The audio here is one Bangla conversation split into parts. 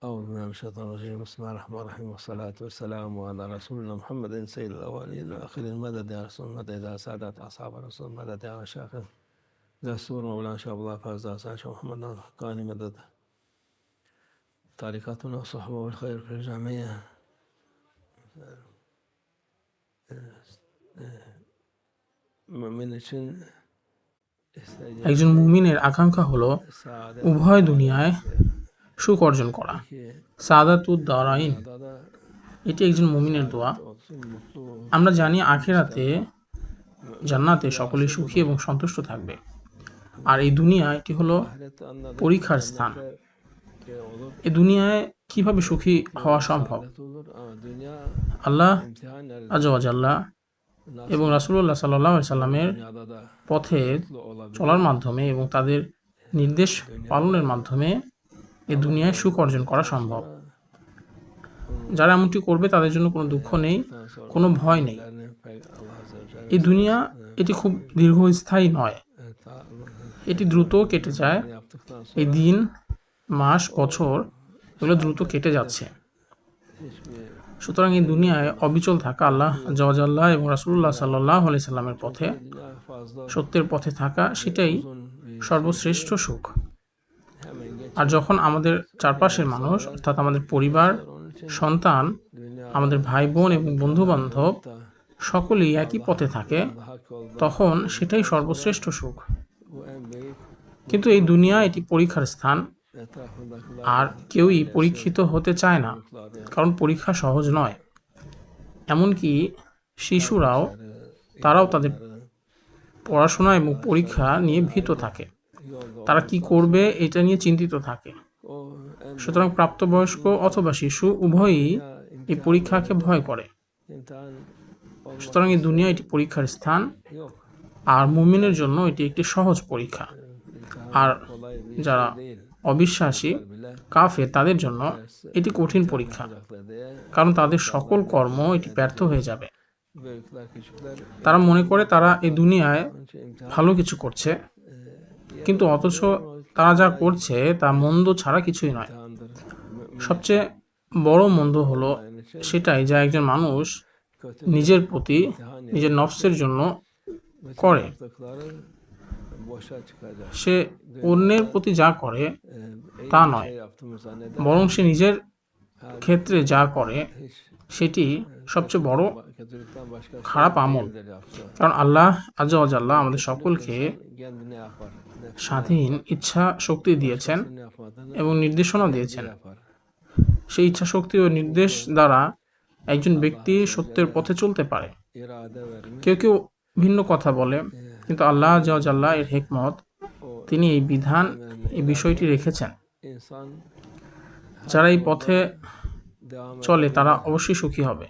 أعوذ بالله من الشيطان الرجيم بسم الله الرحمن الرحيم والصلاة والسلام على رسولنا محمد سيد الأولين والآخرين مدد يا رسول مدد يا سادة أصحاب الرسول مدد يا مشايخ دستور مولانا شيخ عبد الله فاز حسن شيخ محمد الحقاني مدد طريقتنا الصحبة والخير في الجميع mümin için একজন মুমিনের আকাঙ্ক্ষা হলো saadet উভয় দুনিয়ায় সুখ অর্জন করা। ki সাদাতুদ দারাইন, dünyada da এটি একজন মুমিনের দোয়া। olsun mutlu আমরা জানি আখিরাতে জান্নাতে সকলে সুখী এবং সন্তুষ্ট থাকবে, আর এই দুনিয়া এটি হলো ahirette anladık পরীক্ষার স্থান। olur এই দুনিয়ায় কিভাবে সুখী হওয়া সম্ভব? saadet olur ama dünya আল্লাহ imtihan আযজা ওয়া জাল্লা nasıl এবং রাসূলুল্লাহ সাল্লাল্লাহু আলাইহি সাল্লামের dünyada da পথে mutlu olabilir চলার মাধ্যমে এবং তাদের নির্দেশ পালনের মাধ্যমে এই দুনিয়ায় সুখ অর্জন করা সম্ভব। যারা এমনটি করবে তাদের জন্য কোনো দুঃখ নেই, কোনো ভয় নেই। yani Allah Azze ve Celle এই দুনিয়া এটি খুব দীর্ঘস্থায়ী নয়, Allah এটি দ্রুত কেটে যায়। yaptıktan sonra এই দিন, মাস, বছর এগুলো দ্রুত কেটে যাচ্ছে। hiçbir সুতরাং এই দুনিয়ায় অবিচল থাকা আল্লাহ আযজা ওয়া জাল্লা এবং রাসূলুল্লাহ সাল্লাল্লাহু আলাইহি সাল্লামের পথে, dünya fazla সত্যের পথে থাকা, সেটাই uzun bir সর্বশ্রেষ্ঠ সুখ। hemen geç আর যখন আমাদের চারপাশের মানুষ অর্থাৎ আমাদের পরিবার, onun için সন্তান, dünya আমাদের ভাই বোন এবং বন্ধু বান্ধব da সকলেই একই পথে থাকে, hak oldu তখন সেটাই সর্বশ্রেষ্ঠ সুখ। bu en büyük কিন্তু এই দুনিয়া এটি পরীক্ষার স্থান, etrafındakiler আর কেউই পরীক্ষিত হতে চায় না, yani কারণ পরীক্ষা সহজ নয়। এমনকি শিশুরাও, তারাও তাদের পড়াশোনা এবং পরীক্ষা নিয়ে ভীত থাকে। yolda তারা কি করবে এটা নিয়ে চিন্তিত থাকে। o en সুতরাং প্রাপ্তবয়স্ক অথবা শিশু উভয়ই এই পরীক্ষাকে ভয় করে। imtihan সুতরাং এই দুনিয়া এটি পরীক্ষার স্থান, yok আর মুমিনের জন্য এটি একটি সহজ পরীক্ষা। imtihan আর kolay bir যারা şey değil অবিশ্বাসী, bile কাফের, তাদের jন্য এটি কঠিন পরীক্ষা, yapacaklar diye কারণ তাদের সকল কর্ম এটি ব্যর্থ হয়ে যাবে। büyükler küçükler তারা মনে করে তারা এই দুনিয়ায় onun için imtihan ভালো কিছু করছে, কিন্তু অথচ তারা যা করছে তা মন্দ ছাড়া কিছুই নয়। imtihandır mümin সবচেয়ে বড় মন্দ হলো aynı şey সেটাই যা একজন মানুষ kötü নিজের প্রতি, imtihan নিজের নফসের জন্য bütün করে। yaptıkları boşa çıkacak সে অন্যের প্রতি যা করে iyi তা bir নয়, şey yaptığımı zanneder বরং সে নিজের halbuki ক্ষেত্রে যা করে hiç সেটি সবচেয়ে বড় kötülükten başka খারাপ আমল। değildir yaptığı. কারণ আল্লাহ আযজা ওয়া জাল্লা আমাদের সকলকে Kendine yapar. স্বাধীন ইচ্ছা শক্তি দিয়েছেন Nefsinin yapmadığını এবং নির্দেশনা kendi দিয়েছেন। yapar. সেই ইচ্ছা শক্তি ও নির্দেশ দ্বারা একজন ব্যক্তি সত্যের পথে চলতে পারে। İrade vermiş. কেউ কেউ ভিন্ন কথা বলে, কিন্তু আল্লাহ আযজা ওয়া জাল্লা এর হিকমত, O তিনি এই বিধান, এই বিষয়টি রেখেছেন। insan যারা এই পথে devam চলে তারা অবশ্যই সুখী হবে।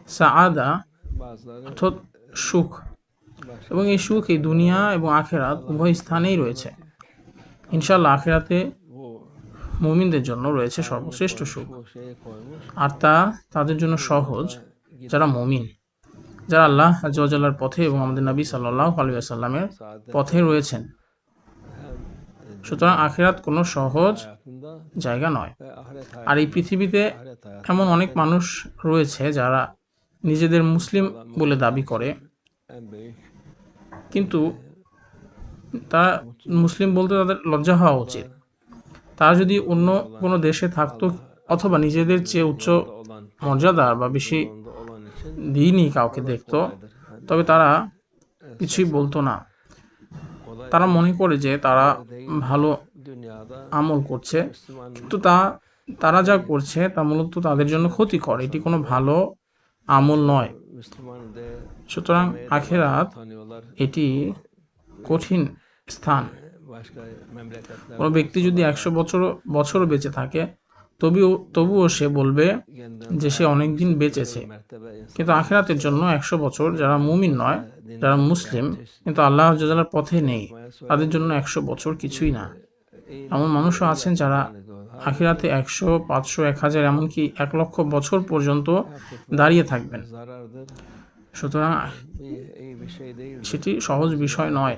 সাআদা bazıları অর্থাৎ সুখ, başka এবং এই সুখ এই দুনিয়া এবং আখিরাত উভয় স্থানেই রয়েছে। ইনশাআল্লাহ আখিরাতে bu মুমিনদের জন্য রয়েছে সর্বশ্রেষ্ঠ সুখ, bu şeyi koymuş. আর তা তাদের জন্য সহজ যারা মুমিন, যারা আল্লাহ আযজা ওয়া জাল্লার পথে এবং আমাদের নবী সাল্লাল্লাহু আলাইহি ওয়াসাল্লামের Saadet পথে রয়েছেন। hem সুতরাং আখিরাত কোনো সহজ hayatında জায়গা নয়। ve ahiret আর এই hayatında, পৃথিবীতে ahiret hayatında এমন অনেক মানুষ রয়েছে যারা নিজেদের মুসলিম বলে দাবি করে, en büyük কিন্তু তারা মুসলিম বলতে তাদের লজ্জা হওয়া উচিত। তারা যদি অন্য কোনো দেশে থাকতো অথবা নিজেদের চেয়ে উচ্চ olan মর্যাদার বা বেশি onda olan için দিনই কাউকে দেখতো, kolaydır. তবে তারা কিছুই বলতো না। Kolay তারা মনে করে যে তারা ভালো dünyada আমল করছে, Müslüman কিন্তু তারা যা করছে তা মূলত তাদের জন্য ক্ষতিকর, এটি কোনো ভালো আমল নয়। Müslüman de সুতরাং আখিরাত tanıyorlar. এটি কঠিন স্থান। Başka memleketler কোনো ব্যক্তি যদি 100 বছরও বেঁচে থাকে, তবুও সে বলবে যে সে অনেক দিন বেঁচেছে। mertebe insan কিন্তু আখিরাতের জন্য 100 বছর যারা মুমিন নয়, যারা মুসলিম কিন্তু আল্লাহ আযজা ওয়া জাল্লার পথে নেই, তাদের জন্য 100 বছর কিছুই না। এমন মানুষও আছেন যারা আখিরাতে 100, 500, 1000 এমনকি 1 লক্ষ বছর পর্যন্ত দাঁড়িয়ে থাকবেন। zarardır. সুতরাং İyi bir şey değil. সেটি সহজ বিষয় নয়।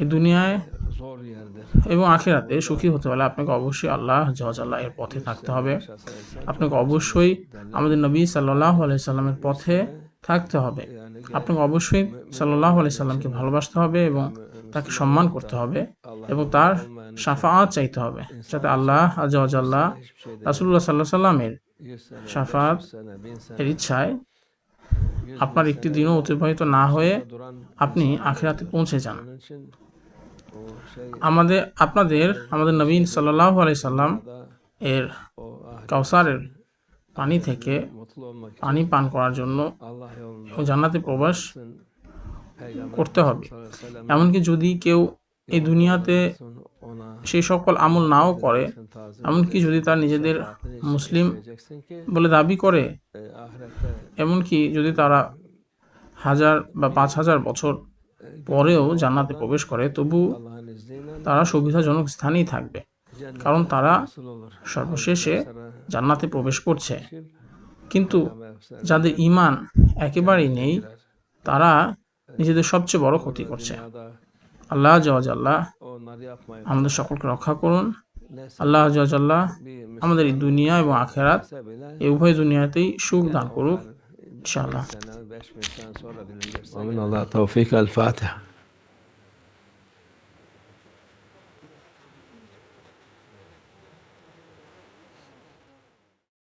এই দুনিয়ায় zor yerdir. এবং আখিরাতে সুখী হতে হলে আপনাকে অবশ্যই আল্লাহ আল্লাহ এর পথে থাকতে হবে। আপনাকে অবশ্যই আমাদের নবী সাল্লাল্লাহু আলাইহি সাল্লামের পথে থাকতে হবে। আপনাকে অবশ্যই সাল্লাল্লাহু আলাইহি সাল্লামকে ভালোবাসতে হবে এবং তাকে সম্মান করতে হবে এবং তার শাফাআত চাইতে হবে, যাতে আল্লাহ আল্লাহ রাসূলুল্লাহ সাল্লাল্লাহু আলাইহি সাল্লামের শাফাআত এর ইচ্ছায় আপনার একটি দিনও অতিবাহিত না হয়ে আপনি আখিরাতে পৌঁছে যান। আমাদের নবী সাল্লাল্লাহু আলাইহি সাল্লাম এর কাউসারের পানি থেকে পানি পান করার জন্য এবং জান্নাতে প্রবেশ করতে হবে। এমনকি যদি কেউ এই দুনিয়াতে সেই সকল আমল নাও করে, এমনকি যদি তার নিজেদের মুসলিম বলে দাবি করে, এমনকি যদি তারা 1000 বা 5000 বছর পরেও জান্নাতে প্রবেশ করে, তবু তারা সুবিধাজনক স্থানেই থাকবে, কারণ তারা সর্বশেষে জান্নাতে প্রবেশ করছে। কিন্তু যাদের ঈমান একেবারেই নেই, তারা নিজেদের সবচেয়ে বড় ক্ষতি করছে। আল্লাহ আল্লাহ আমাদের সকলকে রক্ষা করুন। আল্লাহ আল্লাহ আমাদের এই দুনিয়া এবং আখিরাত এই উভয় দুনিয়াতেই সুখ দান করুক ইনশাআল্লাহ। ومن الله توفيق. الفاتحة.